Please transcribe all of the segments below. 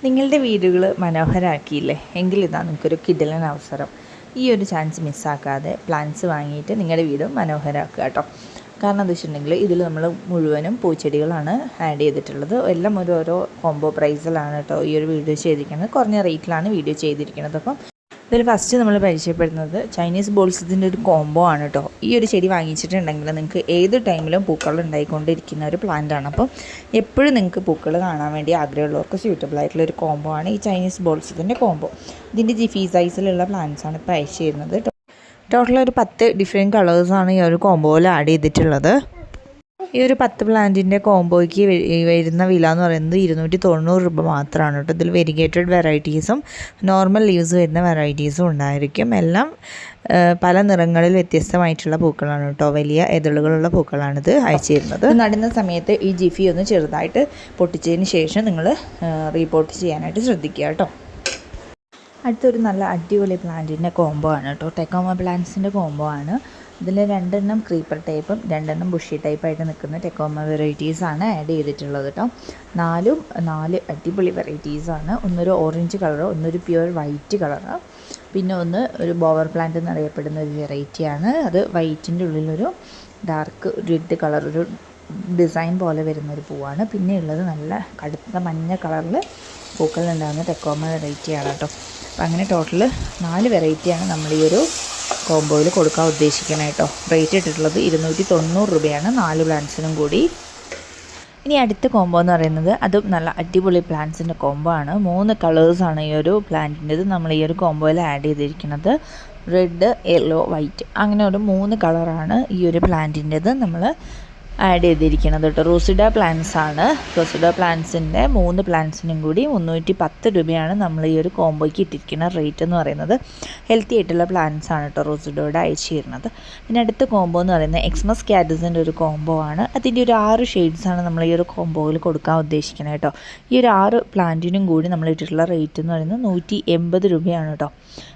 നിങ്ങളുടെ വീടുകൾ മനോഹരമാക്കിയില്ലേ എങ്കിൽ ഇതാ നിങ്ങൾക്കൊരു കിടിലൻ അവസരം. ഈ ഒരു ചാൻസ് മിസ്സാക്കാതെ പ്ലാന്റ്സ് വാങ്ങിയിട്ട് നിങ്ങളുടെ വീട് മനോഹരമാക്കുക കേട്ടോ. കാരണം എന്താ വെച്ചിട്ടുണ്ടെങ്കിൽ ഇതിൽ നമ്മൾ മുഴുവനും പൂച്ചെടികളാണ് ആഡ് ചെയ്തിട്ടുള്ളത്. എല്ലാം ഓരോ കോംബോ പ്രൈസിലാണ് കേട്ടോ ഈ ഒരു വീഡിയോ ചെയ്തിരിക്കുന്നത്. കുറഞ്ഞ റേറ്റിലാണ് വീഡിയോ ചെയ്തിരിക്കുന്നത്. അപ്പം ഇതിൽ ഫസ്റ്റ് നമ്മൾ പരിചയപ്പെടുന്നത് ചൈനീസ് ബോൾസത്തിൻ്റെ ഒരു കോംബോ ആണ് കേട്ടോ. ഈ ഒരു ചെടി വാങ്ങിച്ചിട്ടുണ്ടെങ്കിൽ നിങ്ങൾക്ക് ഏത് ടൈമിലും പൂക്കൾ ഉണ്ടായിക്കൊണ്ടിരിക്കുന്ന ഒരു പ്ലാന്റാണ്. അപ്പം എപ്പോഴും നിങ്ങൾക്ക് പൂക്കൾ കാണാൻ വേണ്ടി ആഗ്രഹമുള്ളവർക്ക് സ്യൂട്ടബിൾ ആയിട്ടുള്ള ഒരു കോംബോ ആണ് ഈ ചൈനീസ് ബോൾസത്തിൻ്റെ കോംബോ. ഇതിൻ്റെ ജിഫി സൈസിലുള്ള പ്ലാന്റ്സാണ് ഇപ്പോൾ അയച്ചു ചെയ്യുന്നത്. ടോട്ടൽ ഒരു 10 ഡിഫറെൻറ്റ് കളേഴ്സാണ് ഈ ഒരു കോംബോയിൽ ആഡ് ചെയ്തിട്ടുള്ളത്. ഈ ഒരു 10 പ്ലാന്റിൻ്റെ കോംബോയ്ക്ക് വരുന്ന വില എന്ന് പറയുന്നത് 290 രൂപ മാത്രമാണ് കേട്ടോ. ഇതിൽ വെരിഗേറ്റഡ് വെറൈറ്റീസും നോർമൽ ലീവ്സ് വരുന്ന വെറൈറ്റീസും ഉണ്ടായിരിക്കും. എല്ലാം പല നിറങ്ങളിൽ വ്യത്യസ്തമായിട്ടുള്ള പൂക്കളാണ് കേട്ടോ. വലിയ എതളുകളുള്ള പൂക്കളാണിത് അയച്ചു തരുന്നത്. നടുന്ന സമയത്ത് ഈ ജിഫി ഒന്ന് ചെറുതായിട്ട് പൊട്ടിച്ചതിന് ശേഷം നിങ്ങൾ റീപോർട്ട് ചെയ്യാനായിട്ട് ശ്രദ്ധിക്കുക കേട്ടോ. അടുത്തൊരു നല്ല അടിപൊളി പ്ലാന്റിൻ്റെ കോംബോ ആണ് കേട്ടോ. ടെക്കോമ പ്ലാന്റ്സിൻ്റെ കോംബോ ആണ്. ഇതിൽ 2 ക്രീപ്പർ ടൈപ്പും 2 ബുഷി ടൈപ്പായിട്ട് നിൽക്കുന്ന ടെക്കോമ വെറൈറ്റീസാണ് ആഡ് ചെയ്തിട്ടുള്ളത് കേട്ടോ. 4 അടിപൊളി വെറൈറ്റീസാണ്. ഒന്നൊരു ഓറഞ്ച് കളറ്, ഒന്നൊരു പ്യുവർ വൈറ്റ് കളറ്, പിന്നെ ഒരു ബോവർ പ്ലാന്റ് എന്നറിയപ്പെടുന്ന ഒരു വെറൈറ്റിയാണ്. അത് വൈറ്റിൻ്റെ ഉള്ളിലൊരു ഡാർക്ക് റെഡ് കളർ, ഒരു ഡിസൈൻ പോലെ വരുന്നൊരു പൂവാണ്. പിന്നെ ഉള്ളത് നല്ല കടുത്ത മഞ്ഞ കളറിൽ പൂക്കളുണ്ടാകുന്ന ടെക്കോമ വെറൈറ്റിയാണ് കേട്ടോ. അപ്പോൾ അങ്ങനെ ടോട്ടൽ 4 വെറൈറ്റിയാണ് നമ്മൾ ഈ ഒരു കോംബോയിൽ കൊടുക്കാൻ ഉദ്ദേശിക്കുന്നത് കേട്ടോ. റേറ്റ് ഇട്ടിട്ടുള്ളത് 290 രൂപയാണ് 4 പ്ലാന്റ്സിനും കൂടി. ഇനി അടുത്ത കോംബോ എന്ന് പറയുന്നത് അതും നല്ല അടിപൊളി പ്ലാന്റ്സിൻ്റെ കോംബോ ആണ്. 3 കളേഴ്സാണ് ഈ ഒരു പ്ലാന്റിൻ്റെത് നമ്മൾ ഈ ഒരു കോംബോയിൽ ആഡ് ചെയ്തിരിക്കുന്നത്. റെഡ്, യെല്ലോ, വൈറ്റ്, അങ്ങനെ ഒരു 3 കളറാണ് ഈ ഒരു പ്ലാന്റിൻ്റെത് നമ്മൾ ആഡ് ചെയ്തിരിക്കുന്നത് കേട്ടോ. റോസിഡ പ്ലാന്റ്സ് ആണ്. റോസിഡ പ്ലാന്റ്സിൻ്റെ 3 പ്ലാന്റ്സിനും കൂടി 310 രൂപയാണ് നമ്മൾ ഈ ഒരു കോംബോയ്ക്ക് ഇട്ടിരിക്കുന്ന റേറ്റ് എന്ന് പറയുന്നത്. ഹെൽത്തി ആയിട്ടുള്ള പ്ലാന്റ്സ് ആണ് കേട്ടോ റോസിഡോയുടെ അയച്ചു തരുന്നത്. പിന്നെ അടുത്ത കോംബോ എന്ന് പറയുന്നത് എക്സ്മസ് കാറ്റസിൻ്റെ ഒരു കോംബോ ആണ്. അതിൻ്റെ ഒരു 6 ഷെയ്ഡ്സാണ് നമ്മൾ ഈ ഒരു കോംബോയിൽ കൊടുക്കാൻ ഉദ്ദേശിക്കുന്നത് കേട്ടോ. ഈ ഒരു 6 പ്ലാന്റിനും കൂടി നമ്മൾ ഇട്ടിട്ടുള്ള റേറ്റ് എന്ന് പറയുന്നത് 180 രൂപയാണ് കേട്ടോ.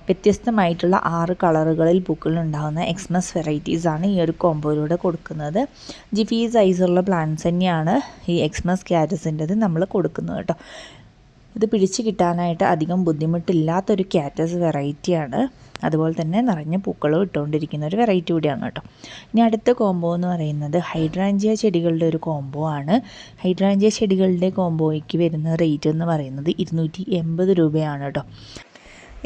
വ്യത്യസ്തമായിട്ടുള്ള 6 കളറുകളിൽ പൂക്കളുണ്ടാകുന്ന എക്സ്മസ് വെറൈറ്റീസാണ് ഈ ഒരു കോംബോയിലൂടെ കൊടുക്കുന്നത്. ജിഫി സൈസുള്ള പ്ലാന്റ്സ് തന്നെയാണ് ഈ എക്സ്മസ് കാറ്റസിൻ്റെത് നമ്മൾ കൊടുക്കുന്നത് കേട്ടോ. ഇത് പിടിച്ച് കിട്ടാനായിട്ട് അധികം ബുദ്ധിമുട്ടില്ലാത്തൊരു കാറ്റസ് വെറൈറ്റിയാണ്. അതുപോലെ തന്നെ നിറഞ്ഞ പൂക്കളും ഇട്ടുകൊണ്ടിരിക്കുന്ന ഒരു വെറൈറ്റി കൂടിയാണ് കേട്ടോ. ഇനി അടുത്ത കോംബോ എന്ന് പറയുന്നത് ഹൈഡ്രാഞ്ചിയ ചെടികളുടെ ഒരു കോംബോ ആണ്. ഹൈഡ്രാഞ്ചിയ ചെടികളുടെ കോംബോയ്ക്ക് വരുന്ന റേറ്റ് എന്ന് പറയുന്നത് 280 രൂപയാണ് കേട്ടോ.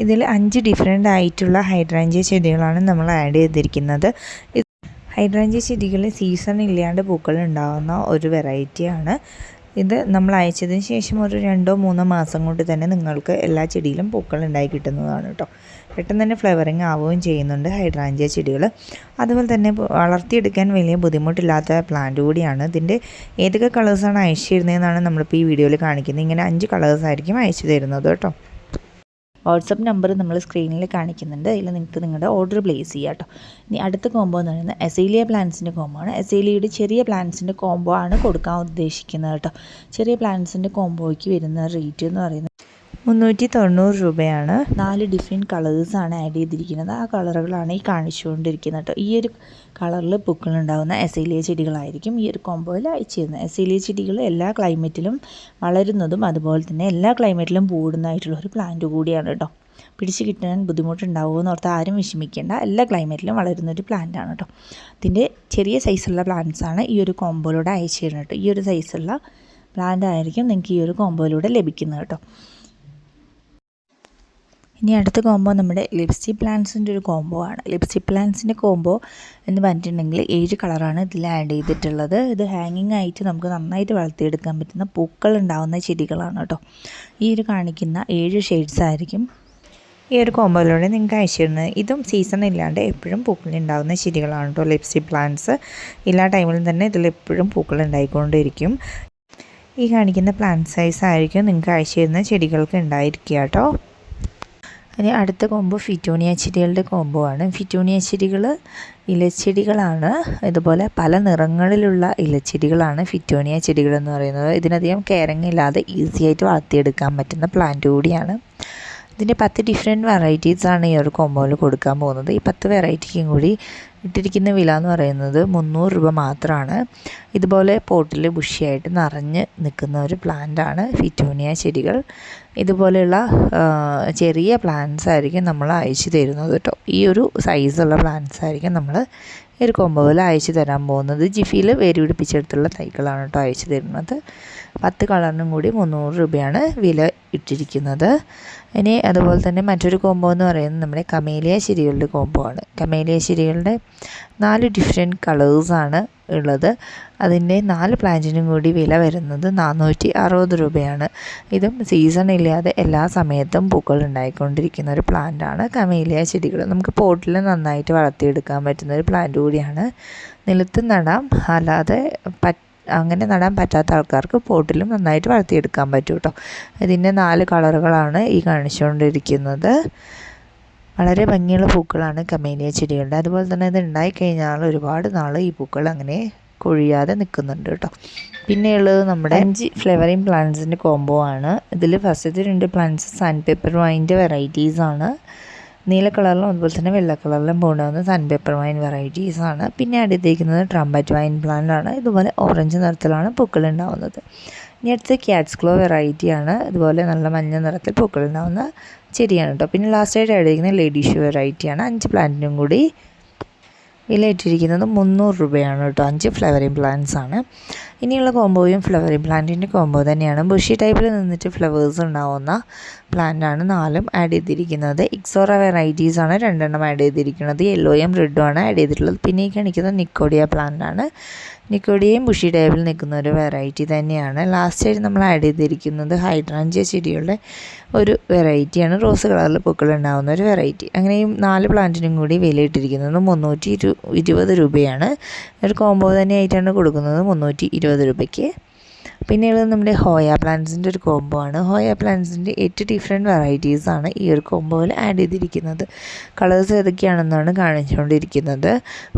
ഇതിൽ 5 ഡിഫറെൻ്റ് ആയിട്ടുള്ള ഹൈഡ്രാഞ്ചിയ ചെടികളാണ് നമ്മൾ ആഡ് ചെയ്തിരിക്കുന്നത്. ഹൈഡ്രാഞ്ചിയ ചെടികൾ സീസൺ ഇല്ലാണ്ട് പൂക്കൾ ഉണ്ടാകുന്ന ഒരു വെറൈറ്റിയാണ്. ഇത് നമ്മൾ അയച്ചതിന് ശേഷം ഒരു 2-3 മാസം കൊണ്ട് തന്നെ നിങ്ങൾക്ക് എല്ലാ ചെടിയിലും പൂക്കൾ ഉണ്ടായി കിട്ടുന്നതാണ് കേട്ടോ. പെട്ടെന്ന് തന്നെ ഫ്ലവറിങ് ആവുകയും ചെയ്യുന്നുണ്ട് ഹൈഡ്രാഞ്ചിയ ചെടികൾ. അതുപോലെ തന്നെ വളർത്തിയെടുക്കാൻ വലിയ ബുദ്ധിമുട്ടില്ലാത്ത പ്ലാന്റ് കൂടിയാണ്. ഇതിൻ്റെ ഏതൊക്കെ കളേഴ്സാണ് അയച്ചു തരുന്നതെന്നാണ് നമ്മളിപ്പോൾ ഈ വീഡിയോയിൽ കാണിക്കുന്നത്. ഇങ്ങനെ 5 കളേഴ്സായിരിക്കും അയച്ചു തരുന്നത് കേട്ടോ. വാട്സപ്പ് നമ്പർ നമ്മൾ സ്ക്രീനിൽ കാണിക്കുന്നുണ്ട്. അതിൽ നിങ്ങൾക്ക് നിങ്ങളുടെ ഓർഡർ പ്ലേസ് ചെയ്യാം കേട്ടോ. ഇനി അടുത്ത കോംബോ എന്ന് പറയുന്നത് എസേലിയ പ്ലാന്റ്സിൻ്റെ കോംബോ ആണ്. എസേലിയയുടെ ചെറിയ പ്ലാന്റ്സിൻ്റെ കോംബോ ആണ് കൊടുക്കാൻ ഉദ്ദേശിക്കുന്നത് കേട്ടോ. ചെറിയ പ്ലാന്റ്സിൻ്റെ കോംബോയ്ക്ക് വരുന്ന റേറ്റ് എന്ന് പറയുന്നത് 390 രൂപയാണ്. 4 ഡിഫറെൻറ്റ് കളേഴ്സാണ് ആഡ് ചെയ്തിരിക്കുന്നത്. ആ കളറുകളാണ് ഈ കാണിച്ചുകൊണ്ടിരിക്കുന്നത് കേട്ടോ. ഈ ഒരു കളറിൽ പൂക്കളുണ്ടാകുന്ന എസേലിയ ചെടികളായിരിക്കും ഈ ഒരു കോംബോയിൽ അയച്ചു തരുന്നത്. എസേലിയ ചെടികൾ എല്ലാ ക്ലൈമറ്റിലും വളരുന്നതും അതുപോലെ തന്നെ എല്ലാ ക്ലൈമറ്റിലും പൂടുന്നതായിട്ടുള്ള ഒരു പ്ലാന്റ് കൂടിയാണ് കേട്ടോ. പിടിച്ച് കിട്ടാൻ ബുദ്ധിമുട്ടുണ്ടാവുമെന്ന് ഓർത്ത് ആരും വിഷമിക്കേണ്ട. എല്ലാ ക്ലൈമറ്റിലും വളരുന്നൊരു പ്ലാന്റാണ് കേട്ടോ. ഇതിൻ്റെ ചെറിയ സൈസുള്ള പ്ലാന്റ്സാണ് ഈ ഒരു കോംബോയിലൂടെ അയച്ചു തരുന്നത് കേട്ടോ. ഈ ഒരു സൈസുള്ള പ്ലാന്റ് ആയിരിക്കും നിങ്ങൾക്ക് ഈ ഒരു കോംബോയിലൂടെ ലഭിക്കുന്നത് കേട്ടോ. ഇനി അടുത്ത കോംബോ നമ്മുടെ ലിപ്സ്റ്റിക് പ്ലാന്റ്സിൻ്റെ ഒരു കോംബോ ആണ്. ലിപ്സ്റ്റിക് പ്ലാന്റ്സിൻ്റെ കോംബോ എന്ന് പറഞ്ഞിട്ടുണ്ടെങ്കിൽ 7 കളറാണ് ഇതിൽ ആഡ് ചെയ്തിട്ടുള്ളത്. ഇത് ഹാങ്ങിങ് ആയിട്ട് നമുക്ക് നന്നായിട്ട് വളർത്തിയെടുക്കാൻ പറ്റുന്ന പൂക്കൾ ഉണ്ടാകുന്ന ചെടികളാണ് കേട്ടോ. ഈ ഒരു കാണിക്കുന്ന 7 ഷെയ്ഡ്സ് ആയിരിക്കും ഈ ഒരു കോംബോയിലൂടെ നിങ്ങൾക്ക് അയച്ചു തരുന്നത്. ഇതും സീസൺ ഇല്ലാണ്ട് എപ്പോഴും പൂക്കൾ ഉണ്ടാകുന്ന ചെടികളാണ് കേട്ടോ. ലിപ്സ്റ്റിക് പ്ലാന്റ്സ് എല്ലാ ടൈമിലും തന്നെ ഇതിൽ എപ്പോഴും പൂക്കൾ ഉണ്ടായിക്കൊണ്ടിരിക്കും. ഈ കാണിക്കുന്ന പ്ലാന്റ് സൈസ് ആയിരിക്കും നിങ്ങൾക്ക് അയച്ചു തരുന്ന ചെടികൾക്ക് ഉണ്ടായിരിക്കുക കേട്ടോ. ഇനി അടുത്ത കോംബോ ഫിറ്റോണിയ ചെടികളുടെ കോംബോ ആണ്. ഫിറ്റോണിയ ചെടികൾ ഇലച്ചെടികളാണ്. ഇതുപോലെ പല നിറങ്ങളിലുള്ള ഇലച്ചെടികളാണ് ഫിറ്റോണിയ ചെടികൾ എന്ന് പറയുന്നത്. ഇതിനധികം കെയറിങ് ഇല്ലാതെ ഈസി ആയിട്ട് വളർത്തിയെടുക്കാൻ പറ്റുന്ന പ്ലാന്റ് കൂടിയാണ്. ഇതിൻ്റെ 10 ഡിഫറെൻറ്റ് വെറൈറ്റീസാണ് ഈ ഒരു കോമ്പോയിൽ കൊടുക്കാൻ പോകുന്നത്. ഈ 10 വെറൈറ്റിക്കും കൂടി ഇട്ടിരിക്കുന്ന വില എന്ന് പറയുന്നത് 300 രൂപ മാത്രമാണ്. ഇതുപോലെ പോട്ടിൽ ബുഷിയായിട്ട് നിറഞ്ഞ് നിൽക്കുന്ന ഒരു പ്ലാന്റാണ് ഫിറ്റൂണിയ ചെടികൾ. ഇതുപോലെയുള്ള ചെറിയ പ്ലാന്റ്സ് ആയിരിക്കും നമ്മൾ അയച്ചു തരുന്നത് കേട്ടോ. ഈ ഒരു സൈസുള്ള പ്ലാന്റ്സ് ആയിരിക്കും നമ്മൾ ഈ ഒരു കോമ്പോയിൽ അയച്ചു തരാൻ പോകുന്നത്. ജിഫിയിൽ വേര് പിടിപ്പിച്ചെടുത്തുള്ള തൈകളാണ് കേട്ടോ അയച്ചു തരുന്നത്. 10 കളറിനും കൂടി 300 രൂപയാണ് വില ഇട്ടിരിക്കുന്നത്. ഇനി അതുപോലെ തന്നെ മറ്റൊരു കോമ്പോ എന്ന് പറയുന്നത് നമ്മുടെ കമേലിയ ചെടികളുടെ കോമ്പോ ആണ്. കമേലിയ ചെടികളുടെ 4 ഡിഫറെൻറ്റ് കളേഴ്സാണ് ഉള്ളത്. അതിൻ്റെ 4 പ്ലാന്റിനും കൂടി വില വരുന്നത് 460 രൂപയാണ്. ഇതും സീസൺ ഇല്ലാതെ എല്ലാ സമയത്തും പൂക്കൾ ഉണ്ടായിക്കൊണ്ടിരിക്കുന്ന ഒരു പ്ലാന്റാണ് കമേലിയ ചെടികൾ. നമുക്ക് പോട്ടിൽ നന്നായിട്ട് വളർത്തിയെടുക്കാൻ പറ്റുന്ന ഒരു പ്ലാന്റ് കൂടിയാണ്. നിലത്ത് നടാം, അല്ലാതെ അങ്ങനെ നടാൻ പറ്റാത്ത ആൾക്കാർക്ക് പോട്ടിലും നന്നായിട്ട് വളർത്തിയെടുക്കാൻ പറ്റും കേട്ടോ. ഇതിൻ്റെ 4 കളറുകളാണ് ഈ കാണിച്ചുകൊണ്ടിരിക്കുന്നത്. വളരെ ഭംഗിയുള്ള പൂക്കളാണ് കമേലിയ ചെടികളുടെ. അതുപോലെ തന്നെ ഇത് ഉണ്ടായിക്കഴിഞ്ഞാൽ ഒരുപാട് നാൾ ഈ പൂക്കൾ അങ്ങനെ കൊഴിയാതെ നിൽക്കുന്നുണ്ട് കേട്ടോ. പിന്നെയുള്ളത് നമ്മുടെ 5 ഫ്ലവറിങ് പ്ലാന്റ്സിൻ്റെ കോംബോ ആണ്. ഇതിൽ ഫസ്റ്റത്തെ 2 പ്ലാന്റ്സ് സാൻഡ് പേപ്പർ വൈൻ്റെ വെറൈറ്റീസാണ്. നീല കളറിലും അതുപോലെ തന്നെ വെള്ള കളറിലും പോകുന്ന സാൻഡ് പേപ്പർ വൈൻ വെറൈറ്റീസാണ്. പിന്നെ ആഡ് ചെയ്തിരിക്കുന്നത് ട്രംപറ്റ് വൈൻ പ്ലാന്റ് ആണ്. ഇതുപോലെ ഓറഞ്ച് നിറത്തിലാണ് പൂക്കൾ ഉണ്ടാവുന്നത്. ഇനി അടുത്ത് ക്യാറ്റ്സ് ക്ലോ വെറൈറ്റിയാണ്. ഇതുപോലെ നല്ല മഞ്ഞ നിറത്തിൽ പൂക്കൾ ഉണ്ടാവുന്ന ചെടിയാണ് കേട്ടോ. പിന്നെ ലാസ്റ്റായിട്ട് ആഡ് ചെയ്തിരിക്കുന്നത് ലേഡീഷ് വെറൈറ്റിയാണ്. 5 പ്ലാന്റിനും കൂടി വില ഇട്ടിരിക്കുന്നത് 300 രൂപയാണ് കേട്ടോ. 5 ഫ്ലവറിങ് പ്ലാന്റ്സ് ആണ്. ഇനിയുള്ള കോമ്പോയും ഫ്ലവറിങ് പ്ലാന്റിൻ്റെ കോമ്പോ തന്നെയാണ്. ബുഷി ടൈപ്പിൽ നിന്നിട്ട് ഫ്ലവേഴ്സ് ഉണ്ടാവുന്ന പ്ലാന്റാണ് 4ഉം ആഡ് ചെയ്തിരിക്കുന്നത്. ഇക്സോറ വെറൈറ്റീസാണ് 2 ആഡ് ചെയ്തിരിക്കുന്നത്. യെല്ലോയും റെഡും ആണ് ആഡ് ചെയ്തിട്ടുള്ളത്. പിന്നെ ഈ കാണിക്കുന്നത് നിക്കോഡിയ പ്ലാന്റാണ്. നിക്കോഡിയയും ബുഷി ടൈപ്പിൽ നിൽക്കുന്ന ഒരു വെറൈറ്റി തന്നെയാണ്. ലാസ്റ്റായിട്ട് നമ്മൾ ആഡ് ചെയ്തിരിക്കുന്നത് ഹൈഡ്രാഞ്ചിയ ചെടിയുടെ ഒരു വെറൈറ്റിയാണ്. റോസ് കളറിൽ പൂക്കൾ ഉണ്ടാകുന്ന ഒരു വെറൈറ്റി. അങ്ങനെയും 4 പ്ലാന്റിനും കൂടി വിലയിട്ടിരിക്കുന്നത് 320 രൂപയാണ്. ഒരു കോംബോ തന്നെയായിട്ടാണ് കൊടുക്കുന്നത് 320 രൂപയ്ക്ക്. പിന്നെയുള്ളത് നമ്മുടെ ഹോയ പ്ലാന്റ്സിൻ്റെ ഒരു കോംബോ ആണ്. ഹോയ പ്ലാന്റ്സിൻ്റെ 8 ഡിഫറെൻറ്റ് വെറൈറ്റീസാണ് ഈ ഒരു കോംബോയിൽ ആഡ് ചെയ്തിരിക്കുന്നത്. കളേഴ്സ് ഏതൊക്കെയാണെന്നാണ് കാണിച്ചുകൊണ്ടിരിക്കുന്നത്.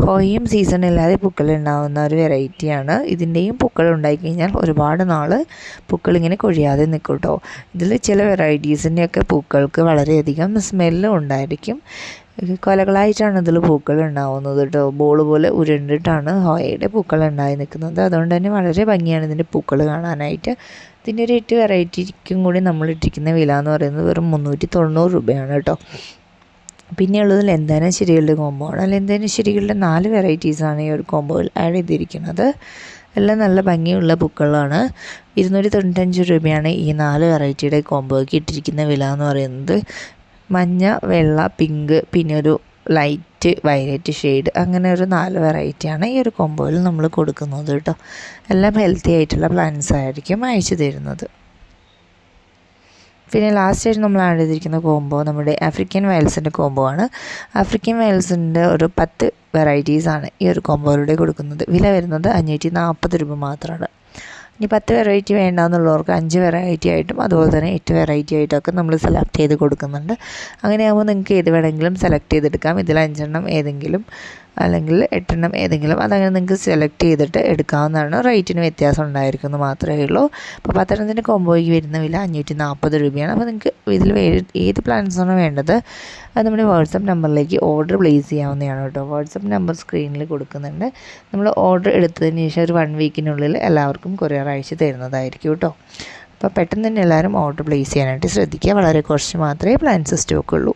ഹോയയും സീസൺ ഇല്ലാതെ പൂക്കൾ ഉണ്ടാകുന്ന ഒരു വെറൈറ്റിയാണ്. ഇതിൻ്റെയും പൂക്കൾ ഉണ്ടായിക്കഴിഞ്ഞാൽ ഒരുപാട് നാൾ പൂക്കളിങ്ങനെ കൊഴിയാതെ നിൽക്കും കേട്ടോ. ഇതിൽ ചില വെറൈറ്റീസിൻ്റെയൊക്കെ പൂക്കൾക്ക് വളരെയധികം സ്മെല്ലും ഉണ്ടായിരിക്കും. കൊലകളായിട്ടാണ് ഇതിൽ പൂക്കൾ ഉണ്ടാവുന്നത് കേട്ടോ. ബോൾ പോലെ ഉരുണ്ടിട്ടാണ് ഹോയയുടെ പൂക്കൾ ഉണ്ടായി നിൽക്കുന്നത്. അതുകൊണ്ട് തന്നെ വളരെ ഭംഗിയാണ് ഇതിൻ്റെ പൂക്കൾ കാണാനായിട്ട്. ഇതിൻ്റെ ഒരു 8 വെറൈറ്റിക്കും കൂടി നമ്മൾ ഇട്ടിരിക്കുന്ന വില എന്ന് പറയുന്നത് വെറും 390 രൂപയാണ് കേട്ടോ. പിന്നെയുള്ളത് ലെന്താന ചെടികളുടെ കോംബോ ആണ്. ലെന്താന ചെടികളുടെ 4 വെറൈറ്റീസാണ് ഈ ഒരു കോംബോയിൽ ആഡ് ചെയ്തിരിക്കുന്നത്. എല്ലാം നല്ല ഭംഗിയുള്ള പൂക്കളാണ്. 295 രൂപയാണ് ഈ 4 വെറൈറ്റിയുടെ കോംബോയ്ക്ക് ഇട്ടിരിക്കുന്ന വില എന്ന് പറയുന്നത്. മഞ്ഞ, വെള്ള, പിങ്ക്, പിന്നെ ഒരു ലൈറ്റ് വയലറ്റ് ഷെയ്ഡ്, അങ്ങനെ ഒരു 4 വെറൈറ്റിയാണ് ഈ ഒരു കോംബോയിൽ നമ്മൾ കൊടുക്കുന്നത് കേട്ടോ. എല്ലാം ഹെൽത്തി ആയിട്ടുള്ള പ്ലാന്റ്സ് ആയിരിക്കും അയച്ചു തരുന്നത്. പിന്നെ ലാസ്റ്റായിട്ട് നമ്മൾ ആഡ് ചെയ്തിരിക്കുന്ന കോംബോ നമ്മുടെ ആഫ്രിക്കൻ വയൽസിൻ്റെ കോംബോ ആണ്. ആഫ്രിക്കൻ വയൽസിൻ്റെ ഒരു 10 വെറൈറ്റീസാണ് ഈ ഒരു കോംബോയിലൂടെ കൊടുക്കുന്നത്. വില വരുന്നത് 540 രൂപ മാത്രമാണ്. ഇനി 10 വെറൈറ്റി വേണ്ടാന്നുള്ളവർക്ക് 5 വെറൈറ്റി ആയിട്ടും അതുപോലെ തന്നെ 8 വെറൈറ്റി ആയിട്ടൊക്കെ നമ്മൾ സെലക്ട് ചെയ്ത് കൊടുക്കുന്നുണ്ട്. അങ്ങനെയാകുമ്പോൾ നിങ്ങൾക്ക് ഏത് വേണമെങ്കിലും സെലക്ട് ചെയ്തെടുക്കാം. ഇതിൽ 5 ഏതെങ്കിലും അല്ലെങ്കിൽ 8 ഏതെങ്കിലും അതങ്ങനെ നിങ്ങൾക്ക് സെലക്ട് ചെയ്തിട്ട് എടുക്കാവുന്നതാണ്. റേറ്റിന് വ്യത്യാസം ഉണ്ടായിരിക്കുമെന്ന് മാത്രമേ ഉള്ളൂ. അപ്പോൾ 10 കോംബോയ്ക്ക് വരുന്ന വില 540 രൂപയാണ്. അപ്പോൾ നിങ്ങൾക്ക് ഇതിൽ ഏത് പ്ലാൻസാണോ വേണ്ടത് അത് നമ്മുടെ വാട്സപ്പ് നമ്പറിലേക്ക് ഓർഡർ പ്ലേസ് ചെയ്യാവുന്നതാണ് കേട്ടോ. വാട്സപ്പ് നമ്പർ സ്ക്രീനിൽ കൊടുക്കുന്നുണ്ട്. നമ്മൾ ഓർഡർ എടുത്തതിന് ശേഷം ഒരു 1 വീക്കിനുള്ളിൽ എല്ലാവർക്കും കൊറിയർ അയച്ച് തരുന്നതായിരിക്കും കേട്ടോ. അപ്പോൾ പെട്ടെന്ന് തന്നെ എല്ലാവരും ഓർഡർ പ്ലേസ് ചെയ്യാനായിട്ട് ശ്രദ്ധിക്കുക. വളരെ കുറച്ച് മാത്രമേ പ്ലാൻസ് സ്റ്റോക്കുള്ളൂ.